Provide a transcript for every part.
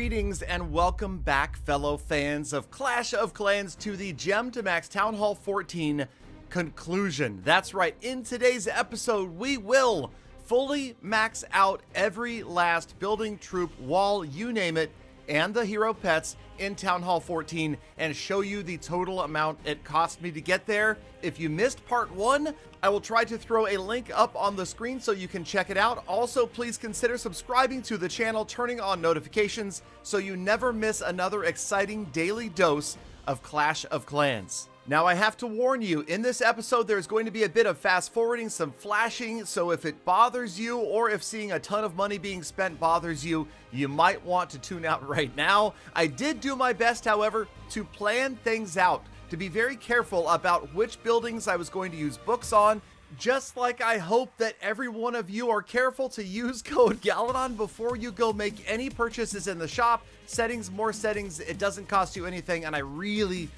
Greetings and welcome back, fellow fans of Clash of Clans, to the Gem to Max Town Hall 14 conclusion. That's right, in today's episode, we will fully max out every last building, troop, wall, you name it, and the hero pets in Town Hall 14 and show you the total amount it cost me to get there. If you missed part 1, I will try to throw a link up on the screen so you can check it out. Also, please consider subscribing to the channel, turning on notifications so you never miss another exciting daily dose of Clash of Clans. Now, I have to warn you, in this episode, there's going to be a bit of fast forwarding, some flashing, so if it bothers you or if seeing a ton of money being spent bothers you, you might want to tune out right now. I did do my best, however, to plan things out, to be very careful about which buildings I was going to use books on, just like I hope that every one of you are careful to use code Galadon before you go make any purchases in the shop. Settings, more settings, it doesn't cost you anything, and I really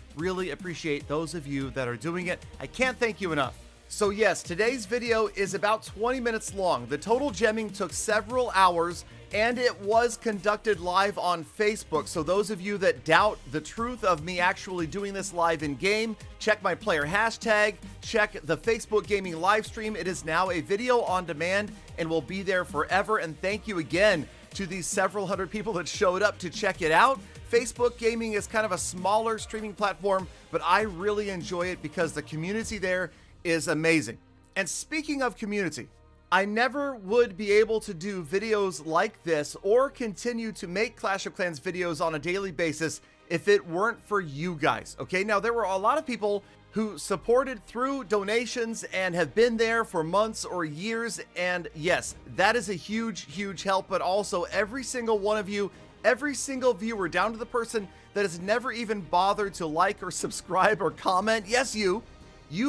appreciate those of you that are doing it. I can't thank you enough. So yes, today's video is about 20 minutes long. The total gemming took several hours, and it was conducted live on Facebook. So those of you that doubt the truth of me actually doing this live in game, check my player hashtag, check the Facebook gaming live stream. It is now a video on demand and will be there forever. And thank you again to these several hundred people that showed up to check it out. Facebook gaming is kind of a smaller streaming platform, but I really enjoy it because the community there is amazing. And speaking of community, I never would be able to do videos like this or continue to make Clash of Clans videos on a daily basis if it weren't for you guys, okay? Now, there were a lot of people who supported through donations and have been there for months or years, and yes, that is a huge help, but also every single one of you, every single viewer, down to the person that has never even bothered to like or subscribe or comment, yes, you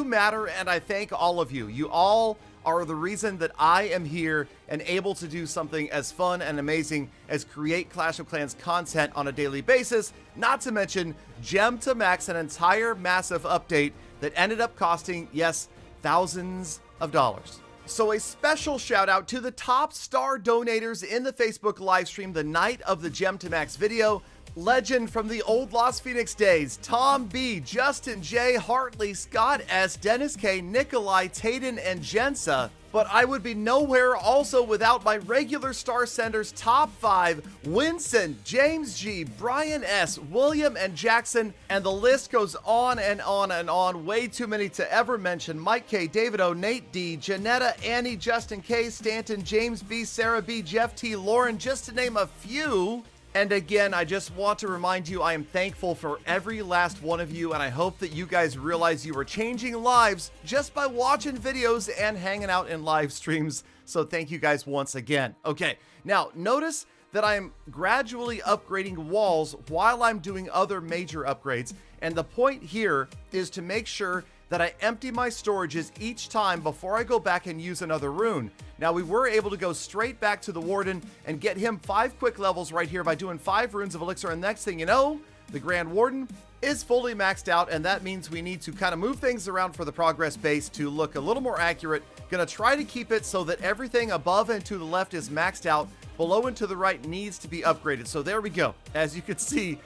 matter, and I thank all of you. You all are the reason that I am here and able to do something as fun and amazing as create Clash of Clans content on a daily basis, not to mention Gem to Max, an entire massive update that ended up costing, yes, thousands of dollars. So a special shout out to the top star donators in the Facebook live stream the night of the Gem to Max video. Legend from the old Las Phoenix days, Tom B, Justin J, Hartley, Scott S, Dennis K, Nikolai, Tayden, and Jensa. But I would be nowhere also without my regular star senders top 5, Winston, James G, Brian S, William, and Jackson, and the list goes on and on and on. Way too many to ever mention. Mike K, David O, Nate D, Janetta, Annie, Justin K, Stanton, James B, Sarah B, Jeff T, Lauren, just to name a few. And again, I just want to remind you, I am thankful for every last one of you, and I hope that you guys realize you are changing lives just by watching videos and hanging out in live streams. So thank you guys once again. Okay, now notice that I'm gradually upgrading walls while I'm doing other major upgrades. And the point here is to make sure that I empty my storages each time before I go back and use another rune. Now, we were able to go straight back to the Warden and get him 5 quick levels right here by doing 5 runes of elixir, and next thing you know, the Grand Warden is fully maxed out, and that means we need to kind of move things around for the progress base to look a little more accurate. Gonna try to keep it so that everything above and to the left is maxed out, below and to the right needs to be upgraded. So there we go. As you can see,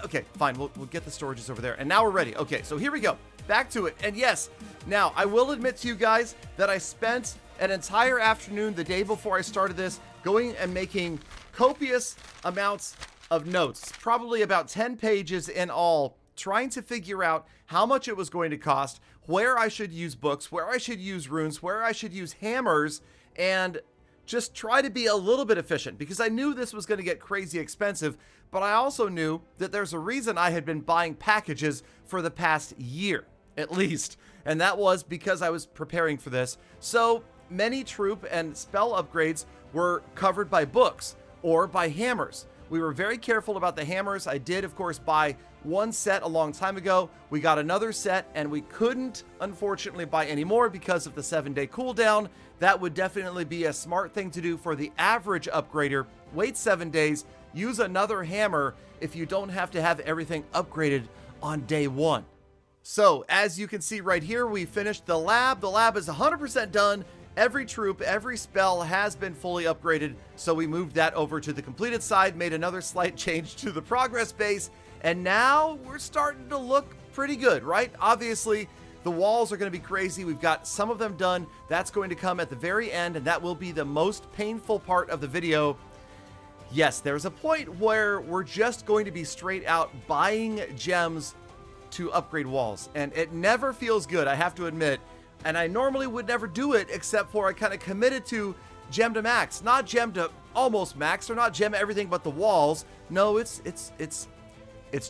okay, fine, we'll get the storages over there, and now we're ready. Okay, so here we go. Back to it. And yes, now I will admit to you guys that I spent an entire afternoon the day before I started this going and making copious amounts of notes, probably about 10 pages in all, trying to figure out how much it was going to cost, where I should use books, where I should use runes, where I should use hammers, and just try to be a little bit efficient, because I knew this was going to get crazy expensive, but I also knew that there's a reason I had been buying packages for the past year, at least, and that was because I was preparing for this. So many troop and spell upgrades were covered by books or by hammers. We were very careful about the hammers. I did, of course, buy one set a long time ago. We got another set, and we couldn't, unfortunately, buy any more because of the 7-day cooldown. That would definitely be a smart thing to do for the average upgrader. Wait 7 days, use another hammer if you don't have to have everything upgraded on day 1. So, as you can see right here, we finished the lab. The lab is 100% done, every troop, every spell has been fully upgraded, so we moved that over to the completed side, made another slight change to the progress base, and now we're starting to look pretty good, right? Obviously, the walls are going to be crazy. We've got some of them done. That's going to come at the very end, and that will be the most painful part of the video. Yes, there's a point where we're just going to be straight out buying gems to upgrade walls, and it never feels good, I have to admit. And I normally would never do it, except for I kind of committed to gem to max, not gem to almost max, or not gem everything but the walls. No, it's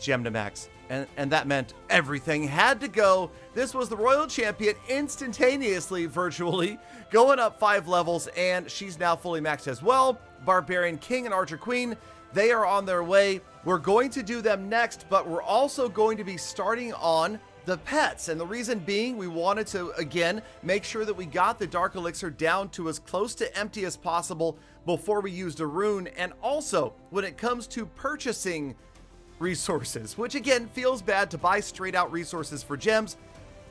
gem to max, and that meant everything had to go. This was the Royal Champion instantaneously, virtually, going up 5 levels, and she's now fully maxed as well. Barbarian King and Archer Queen, they are on their way. We're going to do them next, but we're also going to be starting on the pets, and the reason being, we wanted to, again, make sure that we got the Dark Elixir down to as close to empty as possible before we used a rune. And also, when it comes to purchasing resources, which again feels bad to buy straight out resources for gems,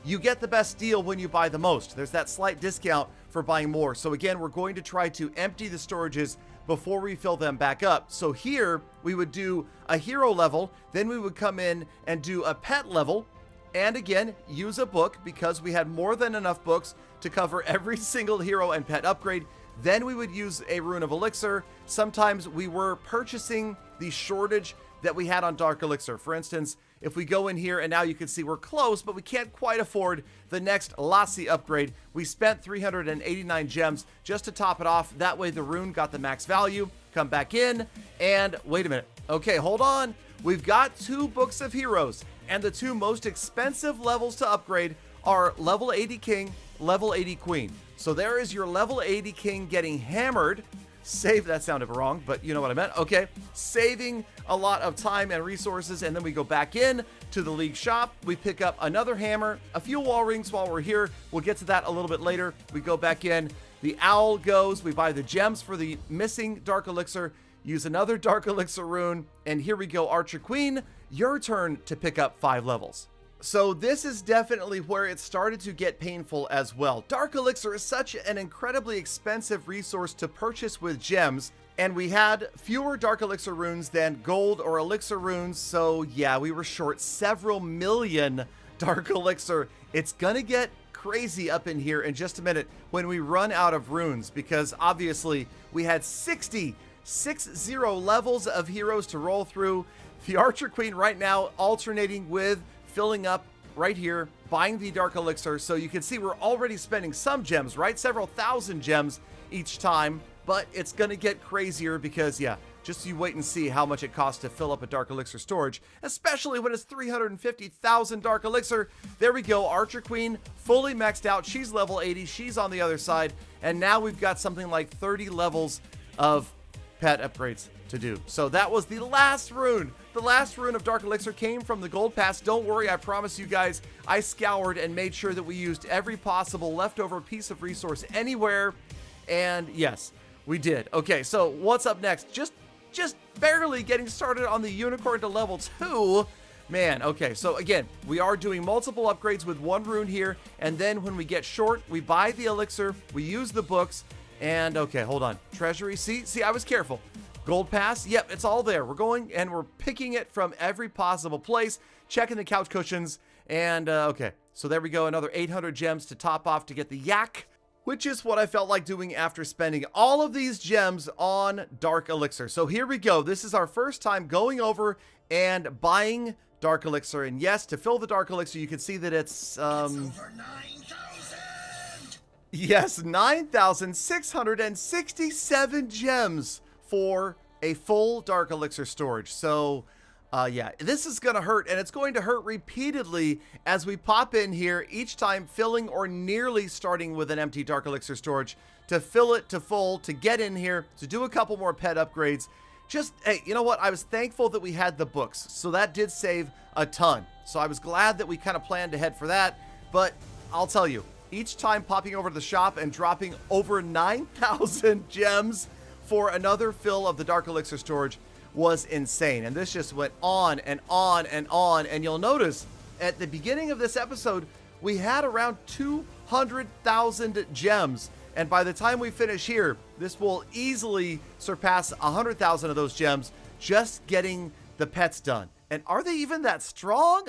you get the best deal when you buy the most. There's that slight discount for buying more. So again, we're going to try to empty the storages before we fill them back up. So here we would do a hero level, then we would come in and do a pet level, and again, use a book because we had more than enough books to cover every single hero and pet upgrade. Then we would use a rune of elixir. Sometimes we were purchasing the shortage that we had on Dark Elixir. For instance, if we go in here, and now you can see we're close, but we can't quite afford the next Lassie upgrade. We spent 389 gems just to top it off. That way the rune got the max value. Come back in, and wait a minute. Okay, hold on. We've got 2 books of heroes, and the 2 most expensive levels to upgrade are level 80 King, level 80 Queen. So there is your level 80 King getting hammered. Save, that sounded wrong, but you know what I meant. Okay, saving a lot of time and resources, and then we go back in to the League shop. We pick up another hammer, a few wall rings while we're here. We'll get to that a little bit later. We go back in. The owl goes. We buy the gems for the missing Dark Elixir, use another Dark Elixir rune, and here we go, Archer Queen, your turn to pick up 5 levels. So this is definitely where it started to get painful as well. Dark Elixir is such an incredibly expensive resource to purchase with gems, and we had fewer Dark Elixir runes than gold or elixir runes, so yeah, we were short several million Dark Elixir. It's gonna get crazy up in here in just a minute when we run out of runes, because obviously we had 60 levels of heroes to roll through. The Archer Queen right now alternating with filling up right here, buying the Dark Elixir. So you can see we're already spending some gems, right? Several thousand gems each time, but it's gonna get crazier because, yeah, just you wait and see how much it costs to fill up a Dark Elixir storage, especially when it's 350,000 Dark Elixir. There we go, Archer Queen, fully maxed out. She's level 80, she's on the other side, and now we've got something like 30 levels of pet upgrades to do. So that was the last rune. The last rune of Dark Elixir came from the gold pass. Don't worry, I promise you guys, I scoured and made sure that we used every possible leftover piece of resource anywhere, and yes, we did. Okay, so what's up next? Just barely getting started on the unicorn to level 2. Man, okay, so again, we are doing multiple upgrades with 1 rune here, and then when we get short, we buy the elixir, we use the books, and okay, hold on. Treasury, see, I was careful. Gold pass, yep, it's all there. We're going and we're picking it from every possible place, checking the couch cushions, and okay. So there we go, another 800 gems to top off to get the yak, which is what I felt like doing after spending all of these gems on Dark Elixir. So here we go. This is our first time going over and buying Dark Elixir. And yes, to fill the Dark Elixir, you can see that it's over 9,000! Yes, 9,667 gems for a full Dark Elixir storage. So, yeah, this is going to hurt, and it's going to hurt repeatedly as we pop in here, each time filling or nearly starting with an empty Dark Elixir storage to fill it to full, to get in here, to do a couple more pet upgrades. Just, hey, you know what? I was thankful that we had the books, so that did save a ton. So I was glad that we kind of planned ahead for that, but I'll tell you, each time popping over to the shop and dropping over 9,000 gems for another fill of the Dark Elixir storage was insane. And this just went on and on and on. And you'll notice at the beginning of this episode, we had around 200,000 gems. And by the time we finish here, this will easily surpass 100,000 of those gems just getting the pets done. And are they even that strong?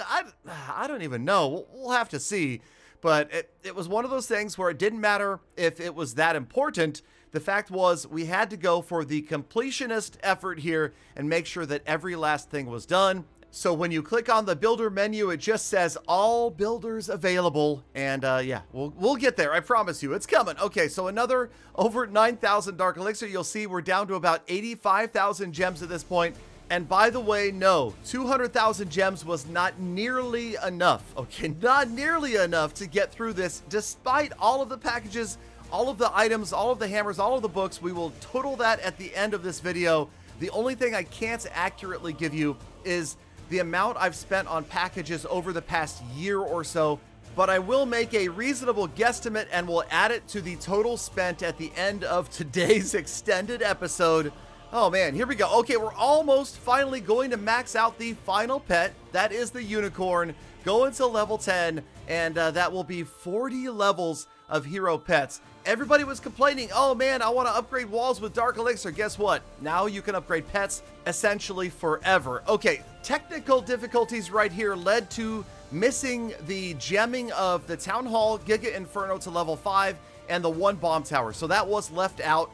I don't even know. We'll have to see. But it was one of those things where it didn't matter if it was that important. The fact was we had to go for the completionist effort here and make sure that every last thing was done. So when you click on the builder menu, it just says all builders available. And yeah, we'll get there. I promise you, it's coming. Okay, so another over 9,000 Dark Elixir. You'll see we're down to about 85,000 gems at this point. And by the way, no, 200,000 gems was not nearly enough. Okay, not nearly enough to get through this, despite all of the packages, all of the items, all of the hammers, all of the books. We will total that at the end of this video. The only thing I can't accurately give you is the amount I've spent on packages over the past year or so, but I will make a reasonable guesstimate and we'll add it to the total spent at the end of today's extended episode. Oh man, here we go. Okay, we're almost finally going to max out the final pet. That is the unicorn, going to level 10, and that will be 40 levels of hero pets. Everybody was complaining, oh man, I want to upgrade walls with Dark Elixir. Guess what? Now you can upgrade pets essentially forever. Okay, technical difficulties right here led to missing the gemming of the Town Hall Giga Inferno to level 5 and the 1 bomb tower. So that was left out.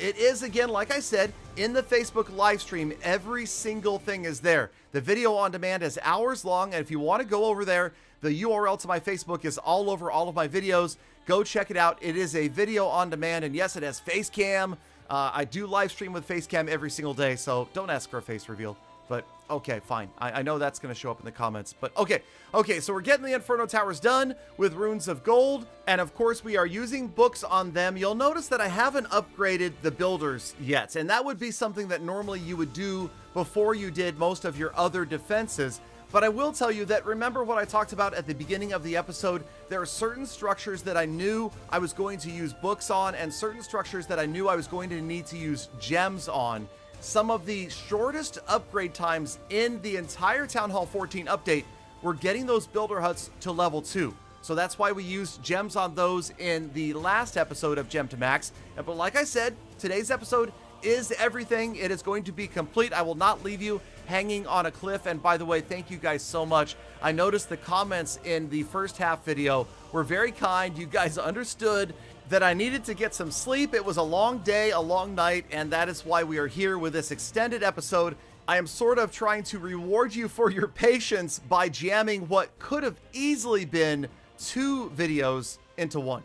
It is, again, like I said, in the Facebook live stream. Every single thing is there. The video on demand is hours long, and if you want to go over there, the URL to my Facebook is all over all of my videos. Go check it out. It is a video on demand, and yes, it has face cam. I do live stream with face cam every single day, so don't ask for a face reveal. But okay, fine. I know that's going to show up in the comments, but okay. Okay, so we're getting the Inferno Towers done with runes of gold, and of course we are using books on them. You'll notice that I haven't upgraded the builders yet, and that would be something that normally you would do before you did most of your other defenses. But I will tell you that, remember what I talked about at the beginning of the episode? There are certain structures that I knew I was going to use books on, and certain structures that I knew I was going to need to use gems on. Some of the shortest upgrade times in the entire Town Hall 14 update were getting those builder huts to level 2. So that's why we used gems on those in the last episode of Gem to Max. But like I said, today's episode is everything. It is going to be complete. I will not leave you hanging on a cliff. And by the way, thank you guys so much. I noticed the comments in the first half video were very kind. You guys understood that I needed to get some sleep. It was a long day, a long night, and that is why we are here with this extended episode. I am sort of trying to reward you for your patience by jamming what could have easily been 2 videos into 1.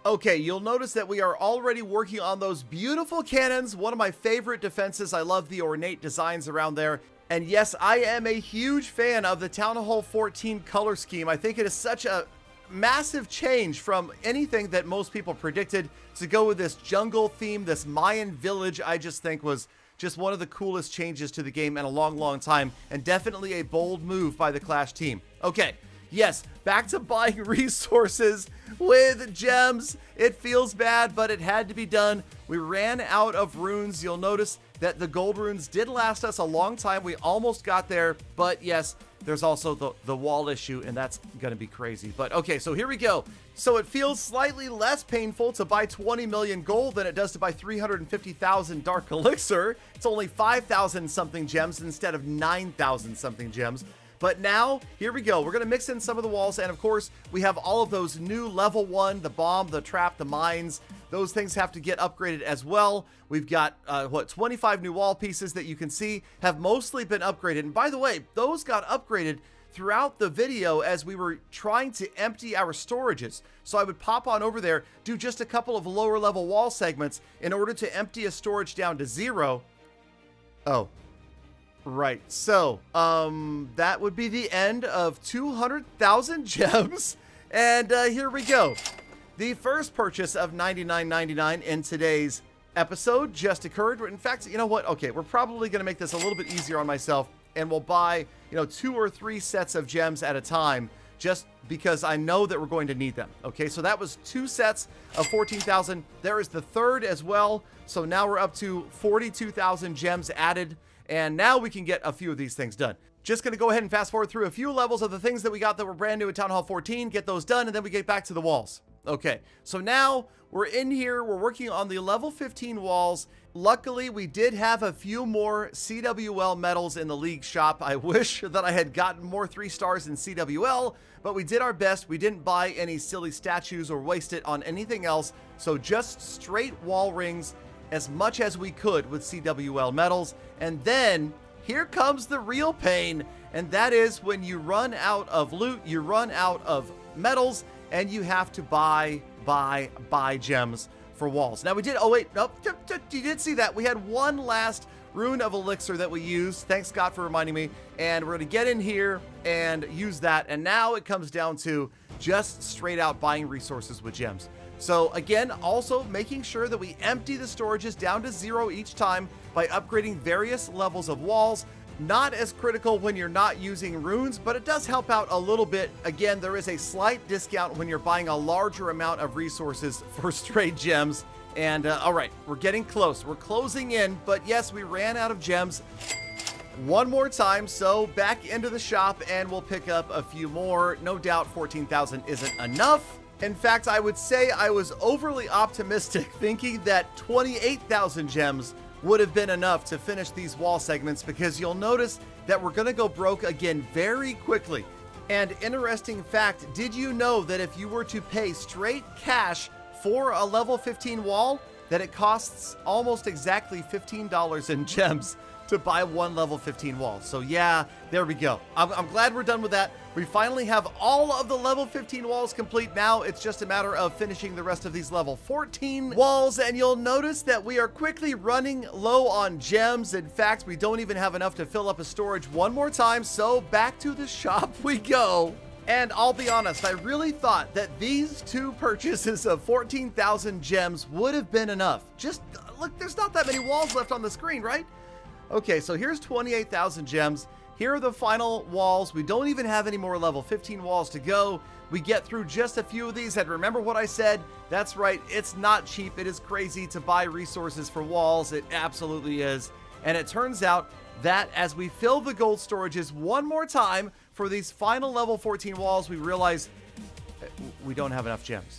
Okay, you'll notice that we are already working on those beautiful cannons, one of my favorite defenses. I love the ornate designs around there. And yes, I am a huge fan of the Town Hall 14 color scheme. I think it is such a massive change from anything that most people predicted. To go with this jungle theme, this Mayan village, I just think was just one of the coolest changes to the game in a long, long time, and definitely a bold move by the Clash team. Okay, yes, back to buying resources with gems. It feels bad, but it had to be done. We ran out of runes. You'll notice that the gold runes did last us a long time. We almost got there, but yes, there's also the wall issue, and that's going to be crazy. But okay, so here we go. So it feels slightly less painful to buy 20 million gold than it does to buy 350,000 Dark Elixir. It's only 5,000 something gems instead of 9,000 something gems. But now, here we go. We're going to mix in some of the walls, and of course, we have all of those new level 1, the bomb, the trap, the mines. Those things have to get upgraded as well. We've got, 25 new wall pieces that you can see have mostly been upgraded. And by the way, those got upgraded throughout the video as we were trying to empty our storages. So I would pop on over there, do just a couple of lower level wall segments in order to empty a storage down to 0. Oh. Right, so, that would be the end of 200,000 gems, and here we go. The first purchase of $99.99 in today's episode just occurred. In fact, you know what? Okay, we're probably going to make this a little bit easier on myself, and we'll buy, 2 or 3 sets of gems at a time, just because I know that we're going to need them. Okay, so that was 2 sets of 14,000. There is the third as well, so now we're up to 42,000 gems added. And now we can get a few of these things done. Just going to go ahead and fast forward through a few levels of the things that we got that were brand new at Town Hall 14, get those done, and then we get back to the walls. Okay, so now we're in here. We're working on the level 15 walls. Luckily, we did have a few more CWL medals in the league shop. I wish that I had gotten more 3 stars in CWL, but we did our best. We didn't buy any silly statues or waste it on anything else. So just straight wall rings as much as we could with CWL medals. And then here comes the real pain. And that is when you run out of loot, you run out of medals, and you have to buy gems for walls. Now we did, oh wait, nope, you did see that. We had one last rune of elixir that we used. Thanks God for reminding me. And we're gonna get in here and use that. And now it comes down to just straight out buying resources with gems. So again, also making sure that we empty the storages down to 0 each time by upgrading various levels of walls. Not as critical when you're not using runes, but it does help out a little bit. Again, there is a slight discount when you're buying a larger amount of resources for straight gems. And all right, we're getting close. We're closing in, but yes, we ran out of gems one more time. So back into the shop and we'll pick up a few more. No doubt 14,000 isn't enough. In fact, I would say I was overly optimistic thinking that 28,000 gems would have been enough to finish these wall segments, because you'll notice that we're going to go broke again very quickly. And interesting fact, did you know that if you were to pay straight cash for a level 15 wall, that it costs almost exactly $15 in gems to buy one level 15 wall? So yeah, there we go. I'm glad we're done with that. We finally have all of the level 15 walls complete. Now it's just a matter of finishing the rest of these level 14 walls, and you'll notice that we are quickly running low on gems. In fact, we don't even have enough to fill up a storage one more time, so back to the shop we go. And I'll be honest, I really thought that these 2 purchases of 14,000 gems would have been enough. Just look, there's not that many walls left on the screen, right? Okay, so here's 28,000 gems. Here are the final walls. We don't even have any more level 15 walls to go. We get through just a few of these, and remember what I said? That's right, it's not cheap. It is crazy to buy resources for walls. It absolutely is. And it turns out that as we fill the gold storages one more time for these final level 14 walls, we realize we don't have enough gems.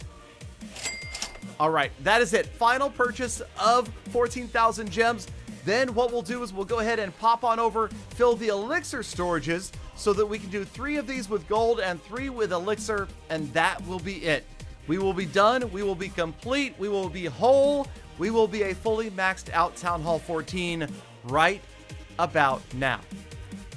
All right, that is it. Final purchase of 14,000 gems. Then what we'll do is we'll go ahead and pop on over, fill the elixir storages so that we can do 3 of these with gold and 3 with elixir, and that will be it. We will be done. We will be complete. We will be whole. We will be a fully maxed out Town Hall 14 right about now.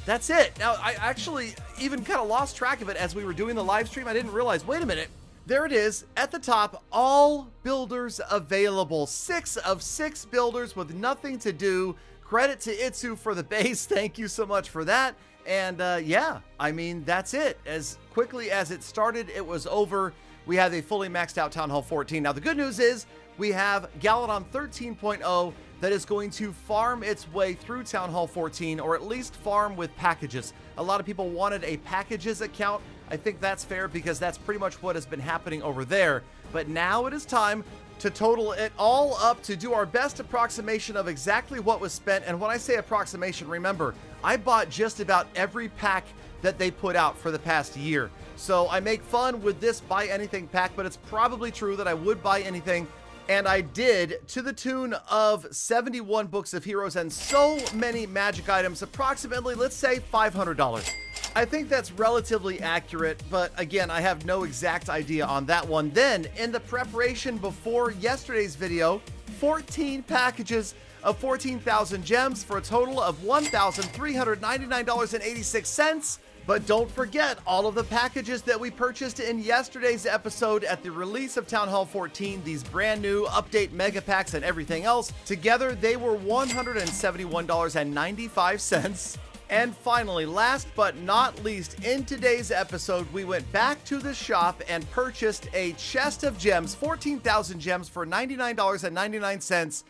That's it. Now, I actually even kind of lost track of it as we were doing the live stream. I didn't realize, wait a minute. There it is at the top, all builders available. 6 of 6 builders with nothing to do. Credit to Itsu for the base. Thank you so much for that. And yeah, I mean, that's it. As quickly as it started, it was over. We have a fully maxed out Town Hall 14. Now, the good news is we have Galadon 13.0 that is going to farm its way through Town Hall 14, or at least farm with packages. A lot of people wanted a packages account. I think that's fair because that's pretty much what has been happening over there. But now it is time to total it all up to do our best approximation of exactly what was spent. And when I say approximation, remember, I bought just about every pack that they put out for the past year. So I make fun with this buy anything pack, but it's probably true that I would buy anything. And I did, to the tune of 71 books of heroes and so many magic items, approximately, let's say $500. I think that's relatively accurate, but again, I have no exact idea on that one. Then, in the preparation before yesterday's video, 14 packages of 14,000 gems for a total of $1,399.86. But don't forget all of the packages that we purchased in yesterday's episode at the release of Town Hall 14, these brand new update mega packs and everything else. Together, they were $171.95. And finally, last but not least, in today's episode, we went back to the shop and purchased a chest of gems, 14,000 gems for $99.99,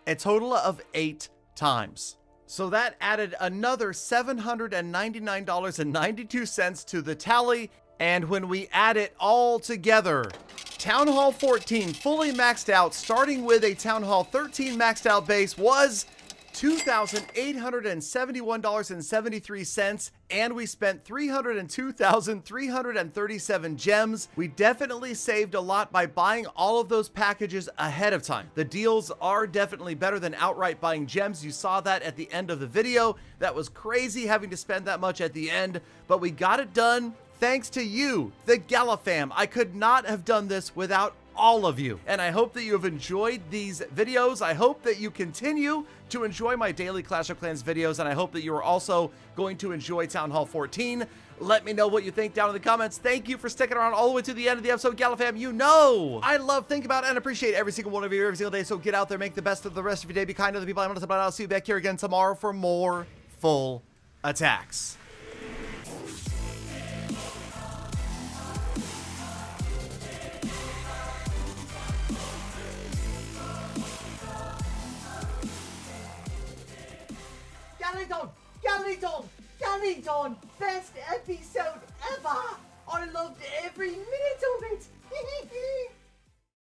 a total of 8 times. So that added another $799.92 to the tally. And when we add it all together, Town Hall 14 fully maxed out, starting with a Town Hall 13 maxed out base, was $2,871.73, and we spent 302,337 gems. We definitely saved a lot by buying all of those packages ahead of time. The deals are definitely better than outright buying gems. You saw that at the end of the video. That was crazy having to spend that much at the end, but we got it done thanks to you, the Gala fam. I could not have done this without all of you. And I hope that you have enjoyed these videos. I hope that you continue to enjoy my daily Clash of Clans videos, and I hope that you are also going to enjoy Town Hall 14. Let me know what you think down in the comments. Thank you for sticking around all the way to the end of the episode, Gala fam. You know I love, think about, and appreciate every single one of you every single day. So get out there, make the best of the rest of your day. Be kind to the people I'm going to. I'll see you back here again tomorrow for more full attacks. Galidon! Best episode ever! I loved every minute of it!